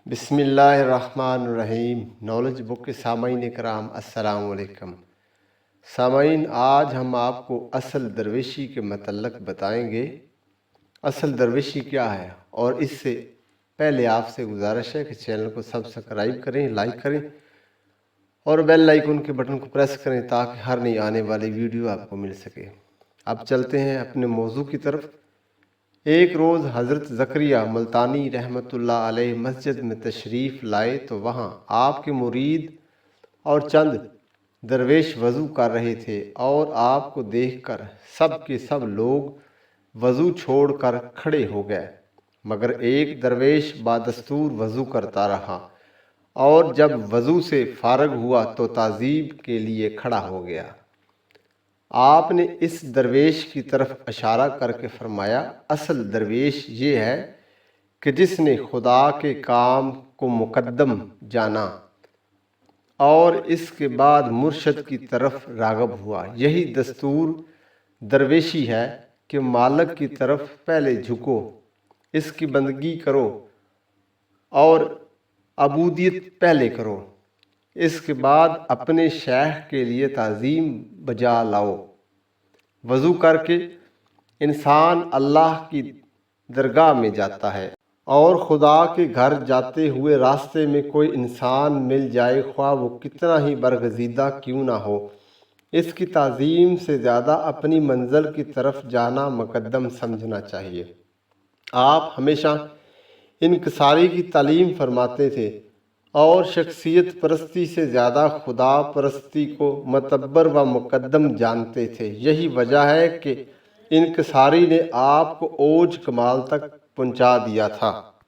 बिस्मिल्लाहिर्रहमानिर्रहीम। Knowledge book के सामाईन कराम अस्सलाम वालेकुम। सामाईन, आज हम आपको असल दरवेशी के मतलब बताएंगे। असल दरवेशी क्या है, और इससे पहले आपसे गुजारिश है कि चैनल को सब्सक्राइब करें, लाइक करें और बेल आइकन के बटन को प्रेस करें ताकि हर नई आने वाली वीडियो आपको मिल सके। अब चलते हैं अपने मौजू की तरफ। एक रोज़ हज़रत ज़करिया मुल्तानी रहमतुल्लाह अलैह मस्जिद में तशरीफ़ लाए तो वहाँ आपके मुरीद और चंद दरवेश वज़ू कर रहे थे, और आपको देखकर सब के सब लोग वज़ू छोड़कर खड़े हो गए, मगर एक दरवेश बादस्तूर वज़ू करता रहा, और जब वज़ू से फारग हुआ तो ताज़ीब के लिए खड़ा हो गया। आपने इस दरवेश की तरफ इशारा करके फरमाया, असल दरवेश ये है कि जिसने खुदा के काम को मुकद्दम जाना और इसके बाद मुर्शद की तरफ राग़ब हुआ। यही दस्तूर दरवेशी है कि मालिक की तरफ पहले झुको, इसकी बंदगी करो और अबूदियत पहले करो, इसके बाद अपने शेख के लिए ताज़ीम बजा लाओ। वज़ू करके इंसान अल्लाह की दरगाह में जाता है, और खुदा के घर जाते हुए रास्ते में कोई इंसान मिल जाए, ख्वाह वो कितना ही बरगज़ीदा क्यों ना हो, इसकी ताज़ीम से ज़्यादा अपनी मंजिल की तरफ जाना मुकद्दम समझना चाहिए। आप हमेशा इनकिसारी की तालीम फरमाते थे और शख्सियत परस्ती से ज़्यादा खुदा परस्ती को मतब्बर व मुकद्दम जानते थे। यही वजह है कि इनकिसारी ने आपको ओज कमाल तक पहुँचा दिया था।